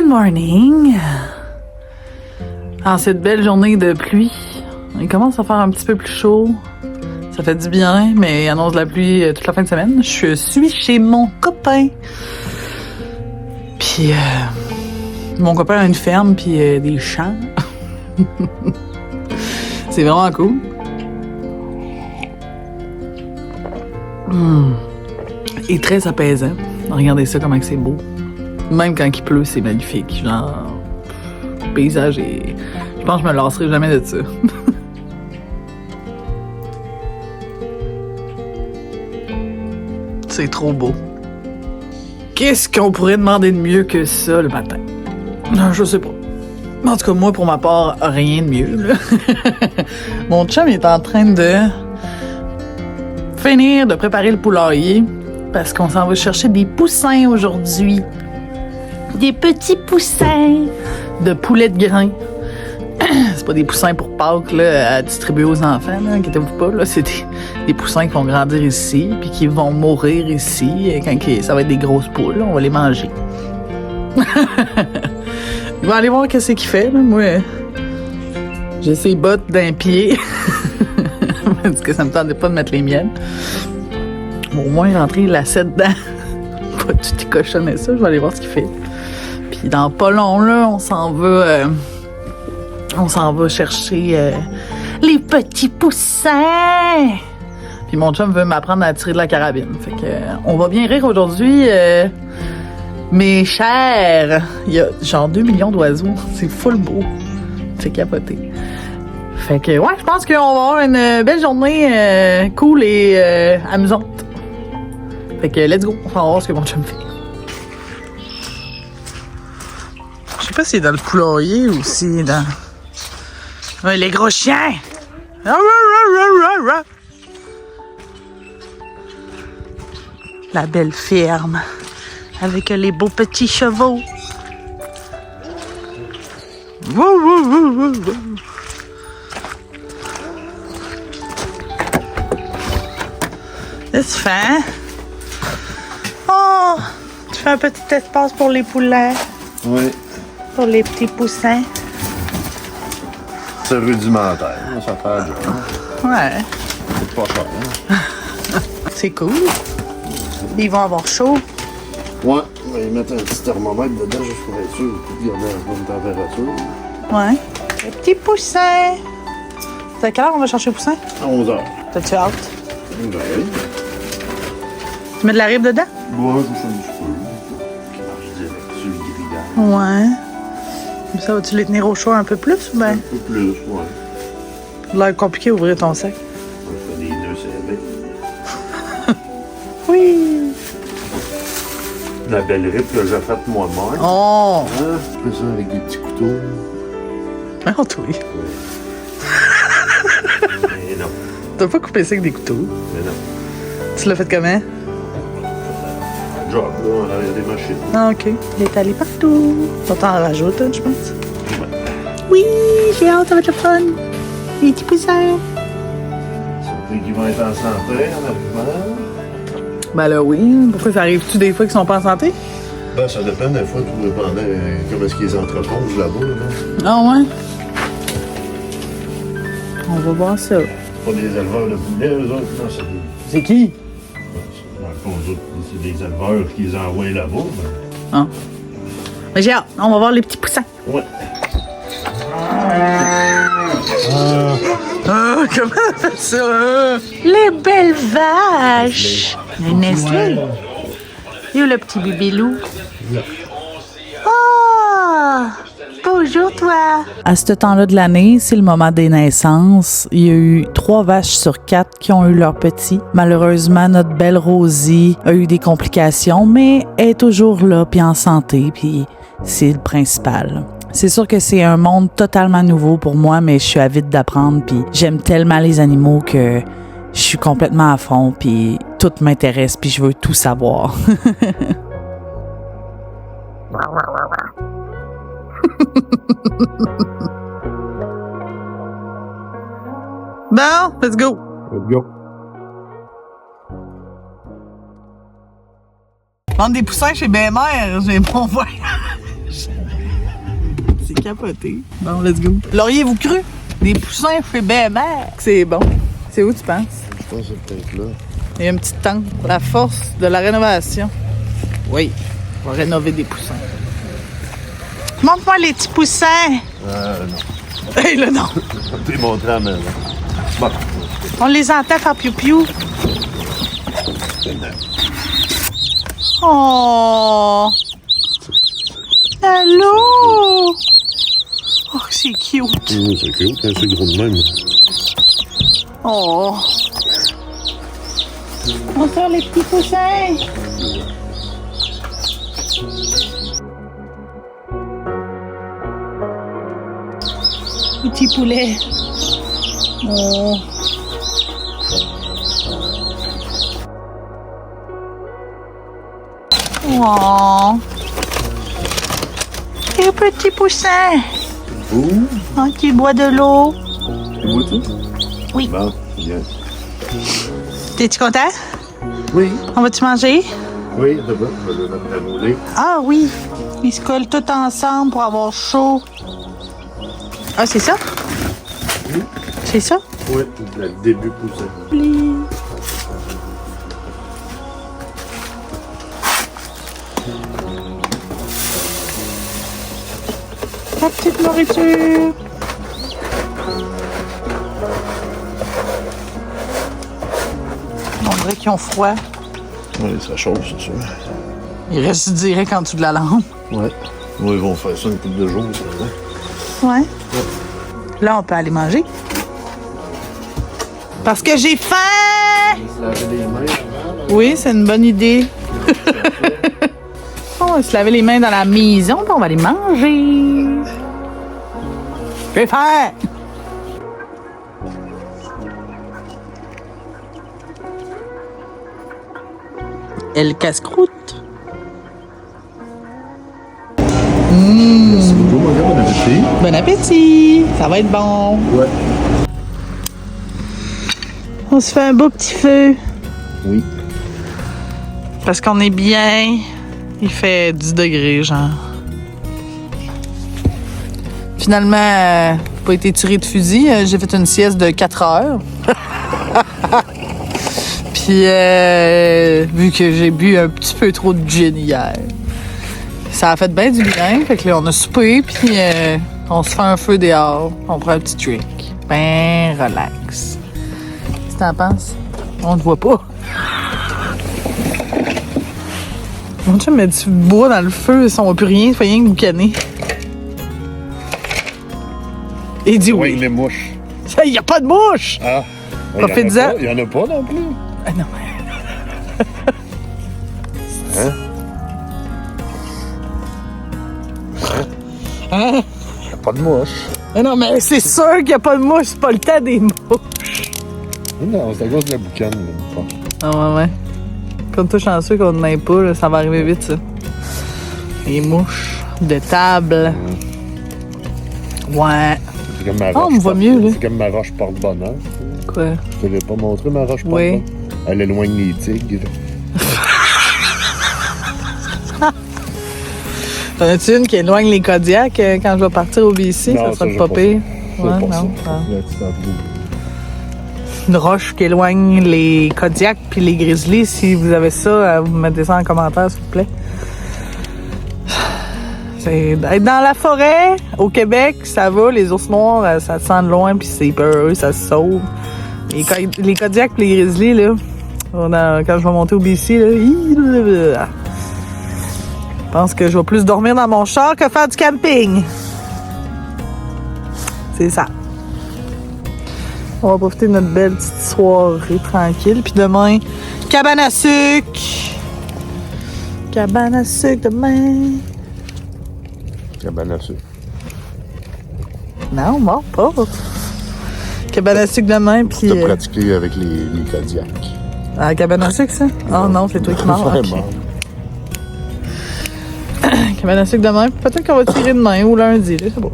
Good morning. En cette belle journée de pluie, il commence à faire un petit peu plus chaud. Ça fait du bien, mais il annonce de la pluie toute la fin de semaine. Je suis chez mon copain. Puis, mon copain a une ferme puis des champs. C'est vraiment cool. Et très apaisant. Regardez ça, comment c'est beau. Même quand il pleut, c'est magnifique. Genre, le paysage est... Je pense que je me lasserai jamais de ça. C'est trop beau. Qu'est-ce qu'on pourrait demander de mieux que ça le matin? Non, je sais pas. En tout cas, moi, pour ma part, rien de mieux. Là. Mon chum est en train de finir de préparer le poulailler parce qu'on s'en va chercher des poussins aujourd'hui. Des petits poussins de poulet de grain. C'est pas des poussins pour Pâques là, à distribuer aux enfants, là, inquiétez-vous pas. Là, c'est des poussins qui vont grandir ici puis qui vont mourir ici. Quand ça va être des grosses poules, on va les manger. Il va aller voir qu'est-ce qu'il fait. Là. Moi, j'ai ses bottes d'un pied. Parce que ça me tentait pas de mettre les miennes. Au moins, rentrer lacet dedans. Pas tout cochonner ça. Je vais aller voir ce qu'il fait. Puis dans pas long, là, on s'en va chercher les petits poussins. Puis mon chum veut m'apprendre à tirer de la carabine. Fait que on va bien rire aujourd'hui. Mes chers, il y a genre 2 millions d'oiseaux. C'est full beau. C'est capoté. Fait que ouais, je pense qu'on va avoir une belle journée cool et amusante. Fait que let's go, on va voir ce que mon chum fait. Je sais pas si c'est dans le poulailler ou si c'est dans... Ouais, les gros chiens! La belle ferme avec les beaux petits chevaux. Qu'est-ce que tu fais, hein? Oh! Tu fais un petit espace pour les poulets. Oui. Pour les petits poussins. C'est rudimentaire. Ça fait un job. Ouais. C'est pas cher. Hein? C'est cool. Ils vont avoir chaud. Ouais. On va y mettre un petit thermomètre dedans juste pour être sûr de garder la bonne température. Ouais. Les petits poussins. C'est à quelle heure on va chercher les poussins? À 11h. T'as-tu hâte? Ben, Tu mets de la rib dedans? ouais, je fais un petit peu. Qui marche direct sur le grillage. Ouais. Ça va-tu les tenir au chaud un peu plus ou bien? Un peu plus, ouais. L'air compliqué d'ouvrir ton sac. On fait des nœuds serrés. Oui! La belle rip que j'ai faite moi-même. Oh! Hein? Je fais ça avec des petits couteaux. Oh, toi. Mais non. T'as pas coupé ça avec des couteaux? Mais non. Tu l'as fait comment? Job, là, on a des machines. Ah, OK. Il est allé partout. On t'en rajoute, je pense. Ouais. Oui, j'ai hâte, ça va être le fun. Les petits poussins. Surtout qu'ils vont être en santé en arrivant. Ben là, oui. Pourquoi ça arrive-tu des fois qu'ils sont pas en santé? Ben, ça dépend des fois, tout dépendant comment est-ce qu'ils entreposent là-bas. Là. Ah, ouais. On va voir ça. Pas des éleveurs de poulets, eux autres, non, c'est des... C'est qui? Dans le fond, eux autres, c'est des éleveurs qui les envoient là-bas. Mais... Ah. Mais j'ai hâte. On va voir les petits poussins. Ouais. Ah, comment on fait ça? Les belles vaches! Nestlé. Et où le petit bébé-loup? Ah! Bonjour, toi! À ce temps-là de l'année, c'est le moment des naissances. Il y a eu 3 vaches sur 4 qui ont eu leurs petits. Malheureusement, notre belle Rosie a eu des complications, mais elle est toujours là, puis en santé, puis c'est le principal. C'est sûr que c'est un monde totalement nouveau pour moi, mais je suis avide d'apprendre, puis j'aime tellement les animaux que je suis complètement à fond, puis tout m'intéresse, puis je veux tout savoir. Bon, let's go! Let's go. Vendre des poussins chez BMR, j'ai mon voyage. capoté. Bon, let's go. L'auriez-vous cru? Des poussins chez BMR. C'est bon. C'est où, tu penses? Je pense que c'est peut-être là. Il y a une petite tente. La force de la rénovation. Oui, on va rénover des poussins. Montre-moi les petits poussins. Non. Hé, là, non. Je vais te montrer à la maison. Bon. On les entend faire piou-piou. Oh! Allô! Oh, c'est cute. C'est cute, hein, c'est gros de même. Oh! On va faire les petits poussins. Petit poulet. Oh! Oh! Et petit poussin. Ouh! Oh, qui boit de l'eau. Tu vois tout? Oui. Bon, bien. T'es-tu content? Oui. On va-tu manger? Oui, d'abord, je vais le mettre à rouler. Ah oui! Ils se collent tous ensemble pour avoir chaud. Ah, c'est ça? Oui. C'est ça? Oui, le début poussé. Pli. La petite nourriture. On dirait qu'ils ont froid. Oui, ça chauffe, c'est sûr. Ils restent direct en dessous de la lampe. Ouais. Oui, ils vont faire ça une couple de jours, c'est vrai. Ouais. Là, on peut aller manger. Parce que j'ai faim! Se laver les mains avant, là. Oui, c'est une bonne idée. On va se laver les mains dans la maison, puis on va aller manger. J'ai faim! Elle casse-croûte. Merci beaucoup, mon gars, bon appétit. Bon appétit! Ça va être bon. Ouais. On se fait un beau petit feu. Oui. Parce qu'on est bien. Il fait 10 degrés, genre. Finalement, j'ai pas été tiré de fusil. J'ai fait une sieste de 4 heures. Puis, vu que j'ai bu un petit peu trop de gin hier, ça a fait bien du bien. Fait que là, on a soupé, puis on se fait un feu dehors. On prend un petit drink. Ben relax. Qu'est-ce que t'en penses? On te voit pas. Mon chum m'a dit du bois dans le feu, ça on voit plus rien, il fait rien que boucaner. Et il dit Oui, oui. les mouches. Il n'y a pas de mouche! Ah. Profite-en. Il y en a pas non plus. Ah non. Hein? Hein? Il n'y a pas de mouches. Ah non, mais c'est sûr qu'il n'y a pas de mouche, c'est pas le temps des mouches. Non, c'est à cause de la boucane, là, je pense. Ah ouais. Comme toi chanceux qu'on n'en ait pas, là, ça va arriver vite, ça. Les mouches de table. Ouais. C'est comme ma Oh, roche. on me voit mieux, là. C'est comme ma roche porte-bonheur. Quoi? Je te l'ai pas montré, ma roche Oui. porte-bonheur. Elle éloigne les tigres. T'en as-tu une qui éloigne les Kodiaks quand je vais partir au BC? Non, Ça serait j'ai pas pas pire. C'est Ouais, pas non. ça. Ah. Là, tu t'en trouves. Une roche qui éloigne les Kodiaks puis les Grizzlies. Si vous avez ça, vous mettez ça en commentaire, s'il vous plaît. C'est d'être dans la forêt, au Québec, ça va. Les ours noirs, ça se sent de loin puis c'est peureux, ça se sauve. Les Kodiaks puis les Grizzlies, là, quand je vais monter au BC, là, je pense que je vais plus dormir dans mon char que faire du camping. C'est ça. On va profiter de notre belle petite soirée tranquille. Puis demain, cabane à sucre. Cabane à sucre demain. Cabane à sucre. Non, bon, pas. Cabane à sucre demain, puis... T'as pratiqué avec les Kodiaks. Ah, cabane à sucre, ça? Oh non, c'est toi qui mords. Vraiment. Cabane à sucre demain. Peut-être qu'on va tirer demain ou lundi, là, c'est beau.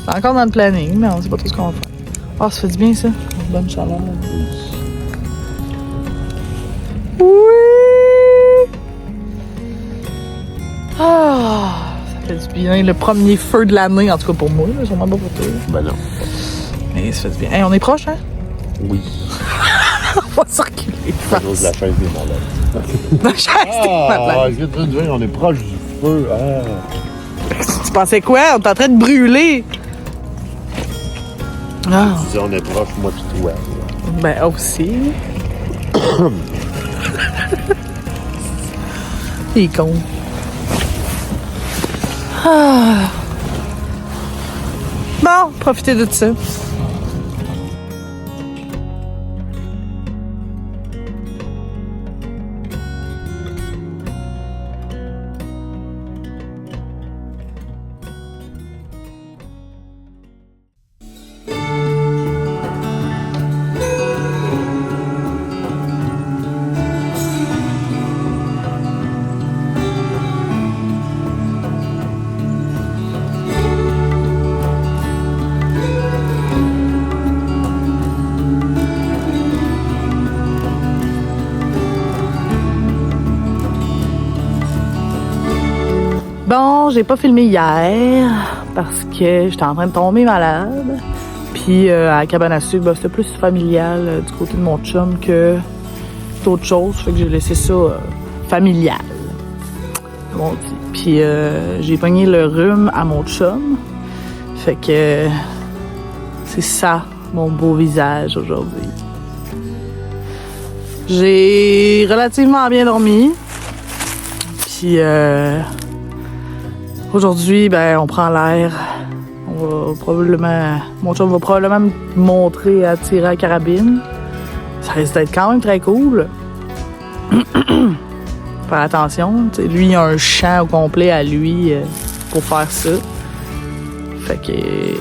C'est encore dans le planning, mais on sait pas tout ce qu'on va faire. Ah, ça fait du bien, ça. Une bonne chaleur. Oui! Ah, ça fait du bien. Le premier feu de l'année, en tout cas pour moi, là, sûrement pas pour toi. Ben non. Mais ça fait du bien. Hey, on est proche, hein? Oui. On va circuler. À cause de la chaise des malades. La chaise des malades. Je viens de dire, on est proche du feu. Ah. Tu pensais quoi? On est en train de brûler. Ah. Tu disais, on est proche, moi pis toi. Ben, aussi. Il est con. Ah. Bon, profitez de ça. Bon, j'ai pas filmé hier parce que j'étais en train de tomber malade. Puis à la cabane à sucre, c'était plus familial du côté de mon chum que d'autres choses. Fait que j'ai laissé ça familial, comme on dit. Puis j'ai pogné le rhume à mon chum. Fait que c'est ça, mon beau visage aujourd'hui. J'ai relativement bien dormi. Puis aujourd'hui, ben, on prend l'air. On va probablement... Mon chum va probablement me montrer à tirer à la carabine. Ça risque d'être quand même très cool. Faire attention. T'sais, lui, il a un champ au complet à lui pour faire ça. Fait que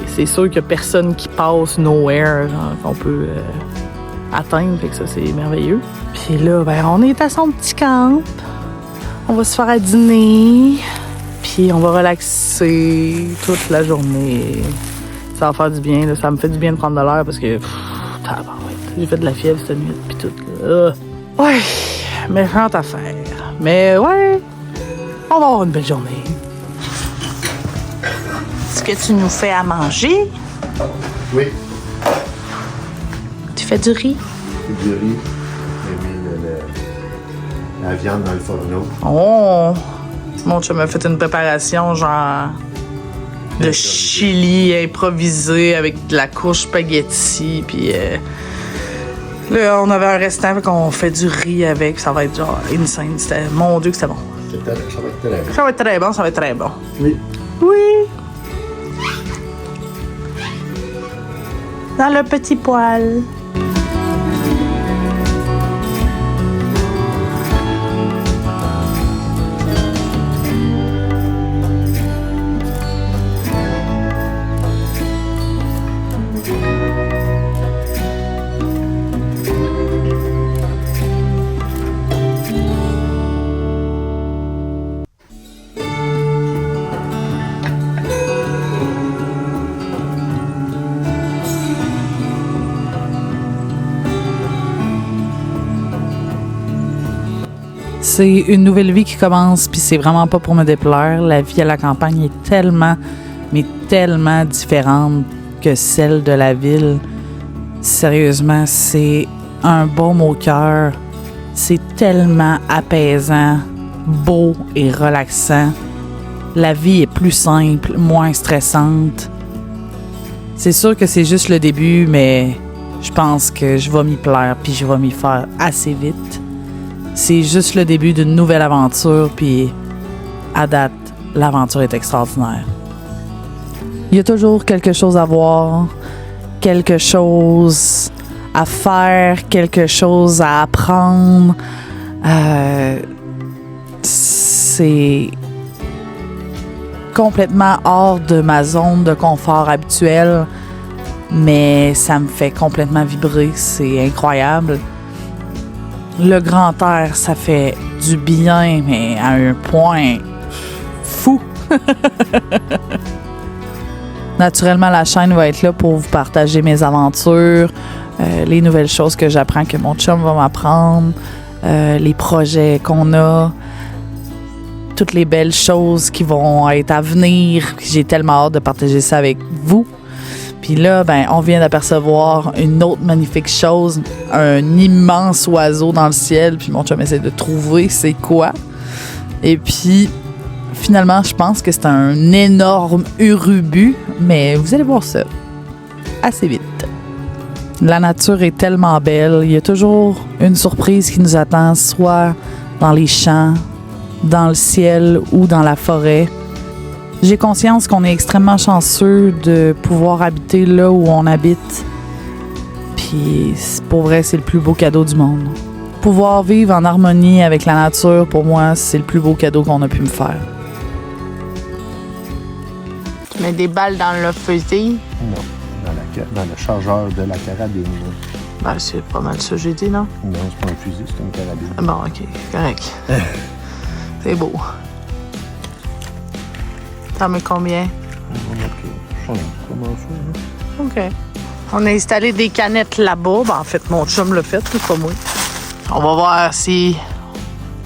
c'est sûr qu'il y a personne qui passe nowhere, genre, qu'on peut atteindre. Fait que ça, c'est merveilleux. Puis là, ben, on est à son petit camp. On va se faire à dîner. Puis on va relaxer toute la journée. Ça va faire du bien. Là. Ça me fait du bien de prendre de l'air parce que j'ai fait de la fièvre cette nuit puis tout. Là. Ouais, méchante affaire. Mais ouais, on va avoir une belle journée. Est-ce que tu nous fais à manger? Oui. Tu fais du riz? Du riz. J'ai mis la viande dans le fourneau. Oh! Mon chum m'a fait une préparation genre de chili improvisé avec de la couche spaghetti. Puis là, on avait un restant, fait qu'on fait du riz avec. Ça va être genre insane. C'était, mon Dieu, que c'était bon. Ça va être très bon. Ça va être très bon, ça va être très bon. Oui. Oui! Dans le petit poêle. C'est une nouvelle vie qui commence, puis c'est vraiment pas pour me déplaire. La vie à la campagne est tellement, mais tellement différente que celle de la ville. Sérieusement, c'est un baume au cœur. C'est tellement apaisant, beau et relaxant. La vie est plus simple, moins stressante. C'est sûr que c'est juste le début, mais je pense que je vais m'y plaire, puis je vais m'y faire assez vite. C'est juste le début d'une nouvelle aventure, puis à date, l'aventure est extraordinaire. Il y a toujours quelque chose à voir, quelque chose à faire, quelque chose à apprendre. C'est complètement hors de ma zone de confort habituelle, mais ça me fait complètement vibrer, c'est incroyable. Le grand air, ça fait du bien, mais à un point fou. Naturellement, la chaîne va être là pour vous partager mes aventures, les nouvelles choses que j'apprends que mon chum va m'apprendre, les projets qu'on a. toutes les belles choses qui vont être à venir. J'ai tellement hâte de partager ça avec vous. Puis là, ben, on vient d'apercevoir une autre magnifique chose, un immense oiseau dans le ciel. Puis mon chum essaie de trouver c'est quoi. Et puis, finalement, je pense que c'est un énorme urubu, mais vous allez voir ça assez vite. La nature est tellement belle. Il y a toujours une surprise qui nous attend, soit dans les champs, dans le ciel ou dans la forêt. J'ai conscience qu'on est extrêmement chanceux de pouvoir habiter là où on habite. Puis, pour vrai, c'est le plus beau cadeau du monde. Pouvoir vivre en harmonie avec la nature, pour moi, c'est le plus beau cadeau qu'on a pu me faire. Tu mets des balles dans le fusil? Non, dans le chargeur de la carabine. Ben, c'est pas mal ça, j'ai dit, non? Non, c'est pas un fusil, c'est une carabine. Bon, OK, correct. C'est beau. T'en mets combien? OK. On a installé des canettes là-bas. Ben, en fait, mon chum l'a fait, c'est pas moi. On va voir si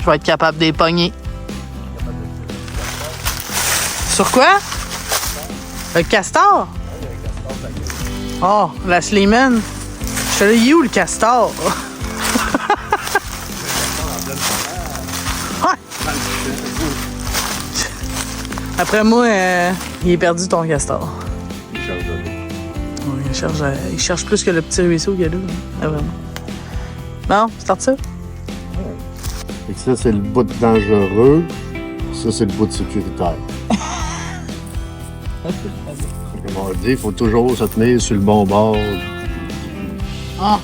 je vais être capable de les pogner. Sur quoi? Le castor? Oh, la Sleeman. Je suis allé où, le castor? Après moi, il est perdu ton castor. Il charge de l'eau. Oui, il cherche plus que le petit ruisseau qu'il y a là. Ah, vraiment. Bon, start ça. Et ça, c'est le bout dangereux. Ça, c'est le bout sécuritaire. Comme on dit, il faut toujours se tenir sur le bon bord. Ah!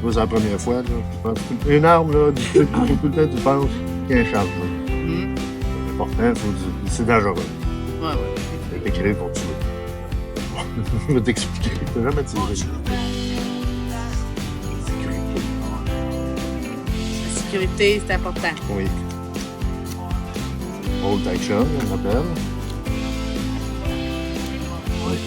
C'est la première fois. Là. Tu penses, une arme, là, tout le temps, tu penses qu'il y a un charge. C'est important, c'est dangereux. Ouais. C'est écrit pour tuer. Je vais t'expliquer. Tu n'as jamais tiré. La sécurité, c'est important. Oui. Hold action, on appelle. Oui.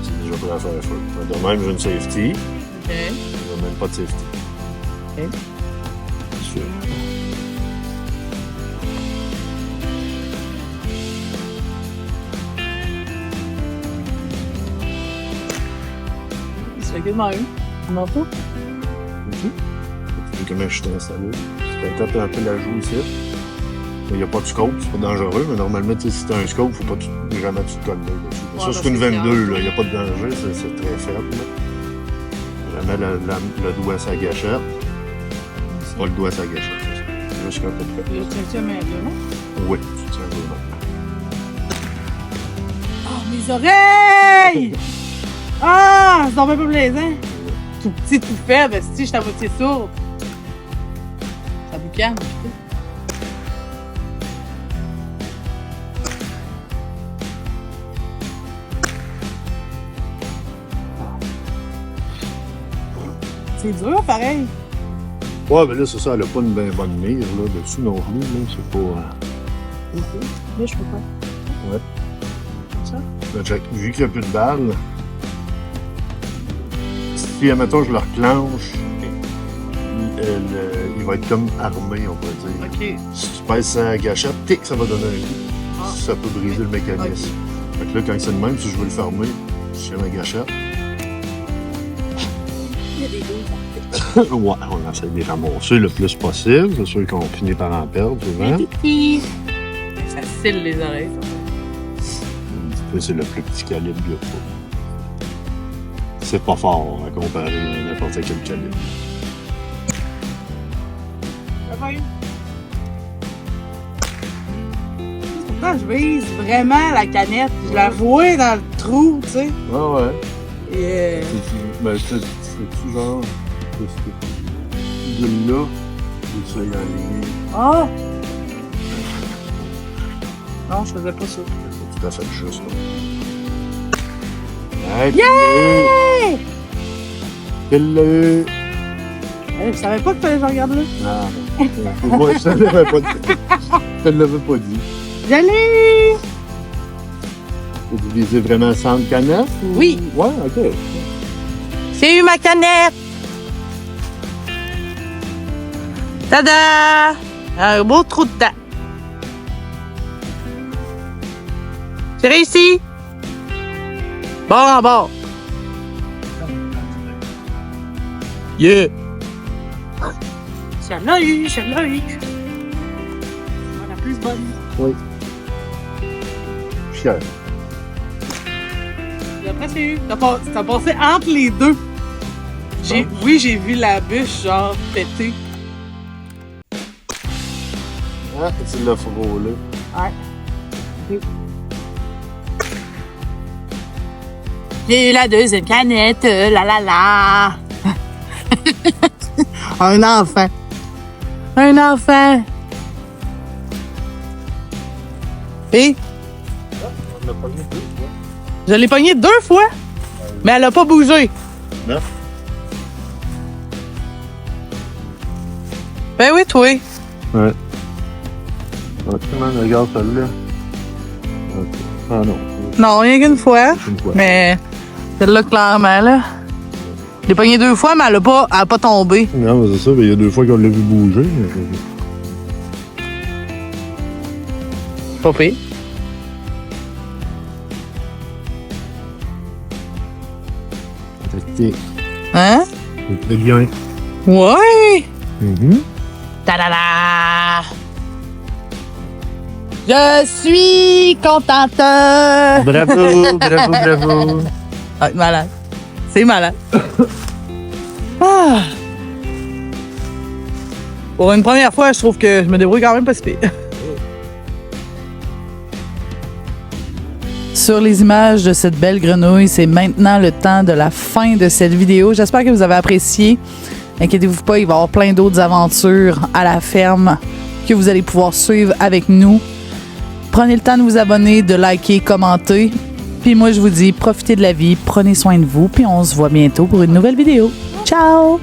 C'est déjà prêt à faire feu. De même, j'ai une safety. OK. J'ai même pas de safety. OK. Sûr. C'est que même. Non pas? Tu vois comment je suis installé. Tu peux taper un peu la joue ici. Il n'y a pas de scope, c'est pas dangereux, mais normalement, si tu as un scope, il ne faut pas jamais tu te colles dessus. Ouais, ça, c'est une 22, il n'y a pas de danger, c'est très faible. Là. Je mets le doigt à sa gâchette. C'est pas le doigt à sa gâchette, c'est juste quand tu es prêt. Le tiens-tu à main là? Oui, tu tiens le doigt. Oh, mes oreilles! Ah, c'est un peu plaisant. Tout petit, tout faible, si je suis à moitié sourde. Ça vous calme, putain. C'est dur, pareil. Ouais, mais là, c'est ça, elle n'a pas une bien bonne mire là, dessus non plus. Là, c'est pas. Là, je peux pas. Ouais. Ça? Là, vu qu'il n'y a plus de balles, si, admettons, je le reclenche, il va être comme armé, on pourrait dire. OK. Si tu pèses sa gâchette, tic, ça va donner un coup. Ah. Ça peut briser le mécanisme. Fait que là, quand c'est le même, si je veux le fermer, je tiens ma gâchette. Il y a des deux. Ouais, on essaie de les ramasser le plus possible. C'est sûr qu'on finit par en perdre souvent. Ça scelle les oreilles. C'est le plus petit calibre qu'il y a pas. C'est pas fort à comparer à n'importe quel calibre. Pourtant, je vise vraiment la canette. Je la vois dans le trou, tu sais. Ah ouais. Et Ben, c'est-tu genre. De là, je suis aligné. Ah! Non, je faisais pas ça. C'est tout à fait juste, là. Hey! Yeah! Quel Je savais pas qu'il fallait que je regarde là. Ah, moi, je ne l'avais pas dit. Je ne l'avais pas dit. J'allais! Tu visais vraiment sans canette? Ou... Oui. Ouais, ok. J'ai eu ma canette! Tada! Un beau trou de dents. C'est réussi! Bon en bord. Yeah! Je l'ai eu, je l'ai eu. La plus bonne. Oui. Fier. J'ai presque eu. Ça passait entre les deux. Oui, j'ai vu la bûche, genre, péter. Ah, tu l'as frôlé. Ouais. J'ai eu la deuxième canette, la la la. Un enfant. Un enfant. Et On l'a pogné 2 fois. je l'ai pognée 2 fois, mais elle a pas bougé. Non? Ben oui, toi. Ouais. Ok, man, regarde celle-là. Ok. Ah non. Non, rien qu'une fois. Une fois. Mais celle-là, clairement, là. Je l'ai pognée 2 fois, mais elle a pas tombé. Non, mais c'est ça, il y a 2 fois qu'on l'a vu bouger. Pas pire. C'est Hein? très bien. Ouais! Mhm. Ta-da-da! Je suis contente! Bravo, bravo, bravo. Ah, malade. C'est malade. Ah. Pour une première fois, je trouve que je me débrouille quand même pas si pire. Sur les images de cette belle grenouille, c'est maintenant le temps de la fin de cette vidéo. J'espère que vous avez apprécié. Inquiétez-vous pas, il va y avoir plein d'autres aventures à la ferme que vous allez pouvoir suivre avec nous. Prenez le temps de vous abonner, de liker, commenter. Puis moi, je vous dis, profitez de la vie, prenez soin de vous, puis on se voit bientôt pour une nouvelle vidéo. Ciao!